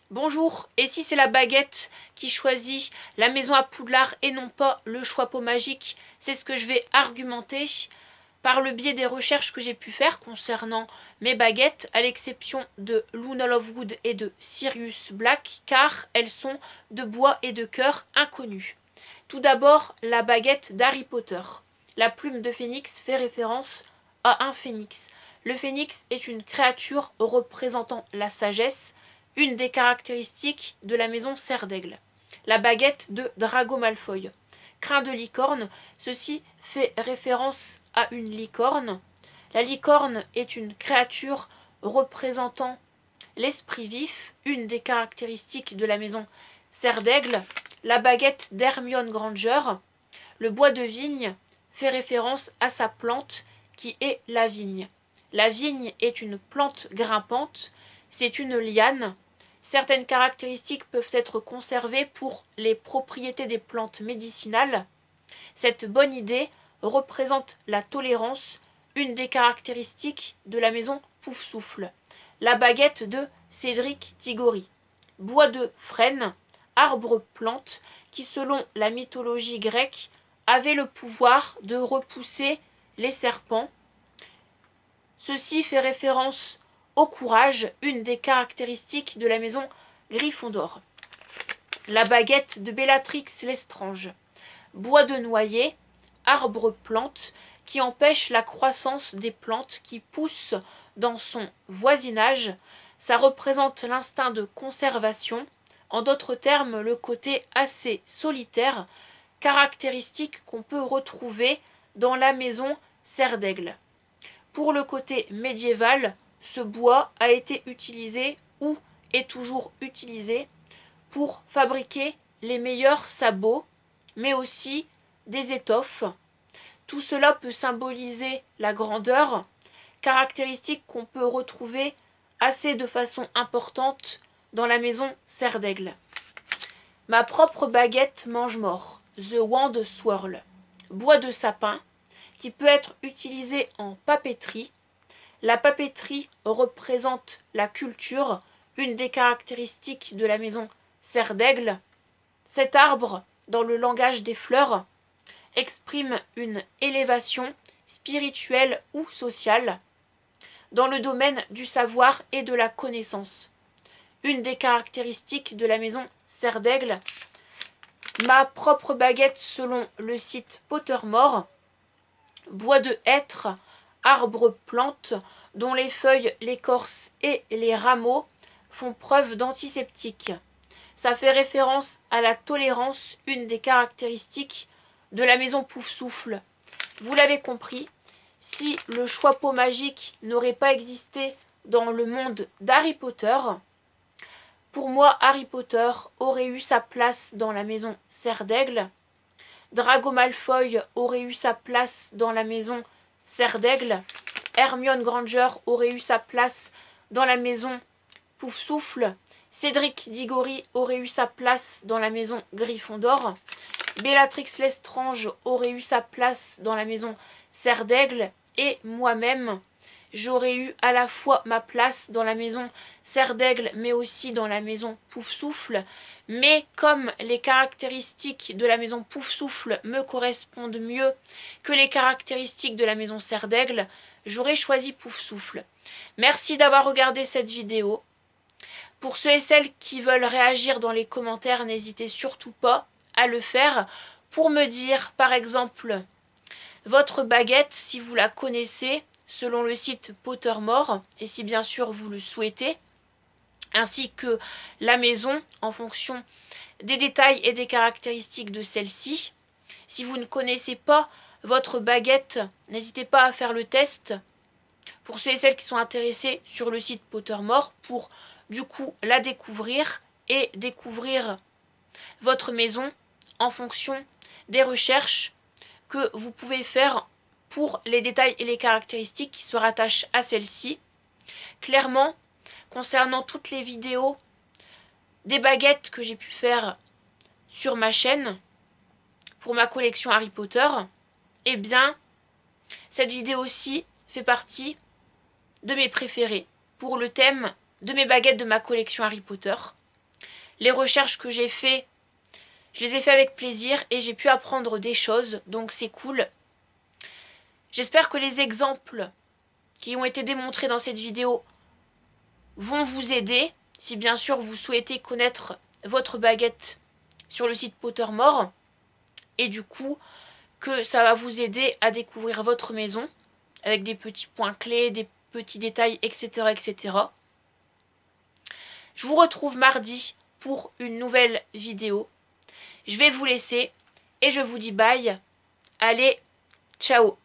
Bonjour, et si c'est la baguette qui choisit la maison à Poudlard et non pas le choix pot magique, c'est ce que je vais argumenter par le biais des recherches que j'ai pu faire concernant mes baguettes, à l'exception de Luna Lovegood et de Sirius Black, car elles sont de bois et de cœur inconnus. Tout d'abord, la baguette d'Harry Potter. La plume de phénix fait référence à un phénix. Le phénix est une créature représentant la sagesse, une des caractéristiques de la maison Serre d'Aigle. La baguette de Drago Malfoy. Crin de licorne, ceci fait référence à une licorne. La licorne est une créature représentant l'esprit vif, une des caractéristiques de la maison Serre d'Aigle. La baguette d'Hermione Granger. Le bois de vigne fait référence à sa plante qui est la vigne. La vigne est une plante grimpante, c'est une liane. Certaines caractéristiques peuvent être conservées pour les propriétés des plantes médicinales. Cette bonne idée représente la tolérance, une des caractéristiques de la maison Poufsouffle. La baguette de Cédric Diggory. Bois de frêne, arbre-plante qui, selon la mythologie grecque, avait le pouvoir de repousser les serpents. Ceci fait référence au courage, une des caractéristiques de la maison Gryffondor. La baguette de Bellatrix Lestrange. Bois de noyer, arbre-plante qui empêche la croissance des plantes qui poussent dans son voisinage. Ça représente l'instinct de conservation, en d'autres termes le côté assez solitaire, caractéristique qu'on peut retrouver dans la maison Serre d'Aigle. Pour le côté médiéval, ce bois a été utilisé ou est toujours utilisé pour fabriquer les meilleurs sabots, mais aussi des étoffes. Tout cela peut symboliser la grandeur, caractéristique qu'on peut retrouver assez de façon importante dans la maison Serre d'Aigle. Ma propre baguette mange-mort, The Wand Swirl. Bois de sapin, qui peut être utilisé en papeterie. La papeterie représente la culture, une des caractéristiques de la maison Serre d'Aigle. Cet arbre, dans le langage des fleurs, exprime une élévation spirituelle ou sociale dans le domaine du savoir et de la connaissance. Une des caractéristiques de la maison Serre d'Aigle. Ma propre baguette selon le site Pottermore. Bois de hêtre, arbre-plante dont les feuilles, l'écorce et les rameaux font preuve d'antiseptique. Ça fait référence à la tolérance, une des caractéristiques de la maison Poufsouffle. Vous l'avez compris, si le choix pot magique n'aurait pas existé dans le monde d'Harry Potter, pour moi Harry Potter aurait eu sa place dans la maison Serre d'Aigle. Drago Malfoy aurait eu sa place dans la maison Serre d'Aigle. Hermione Granger aurait eu sa place dans la maison Poufsouffle. Cédric Diggory aurait eu sa place dans la maison Gryffondor. Bellatrix Lestrange aurait eu sa place dans la maison Serre d'Aigle. Et moi-même, j'aurais eu à la fois ma place dans la maison Serre d'Aigle, mais aussi dans la maison Poufsouffle. Mais comme les caractéristiques de la maison Poufsouffle me correspondent mieux que les caractéristiques de la maison Serre d'Aigle, j'aurais choisi Poufsouffle. Merci d'avoir regardé cette vidéo. Pour ceux et celles qui veulent réagir dans les commentaires, n'hésitez surtout pas à le faire pour me dire, par exemple, votre baguette, si vous la connaissez, selon le site Pottermore, et si bien sûr vous le souhaitez, ainsi que la maison en fonction des détails et des caractéristiques de celle-ci. Si vous ne connaissez pas votre baguette, n'hésitez pas à faire le test pour ceux et celles qui sont intéressés sur le site Pottermore pour du coup la découvrir et découvrir votre maison en fonction des recherches que vous pouvez faire pour les détails et les caractéristiques qui se rattachent à celle-ci. Clairement, concernant toutes les vidéos des baguettes que j'ai pu faire sur ma chaîne pour ma collection Harry Potter, eh bien, cette vidéo-ci fait partie de mes préférées pour le thème de mes baguettes de ma collection Harry Potter. Les recherches que j'ai fait, je les ai fait avec plaisir et j'ai pu apprendre des choses, donc c'est cool. J'espère que les exemples qui ont été démontrés dans cette vidéo vont vous aider, si bien sûr vous souhaitez connaître votre baguette sur le site Pottermore, et du coup que ça va vous aider à découvrir votre maison avec des petits points clés, des petits détails, etc. etc. Je vous retrouve mardi pour une nouvelle vidéo. Je vais vous laisser et je vous dis bye. Allez, ciao!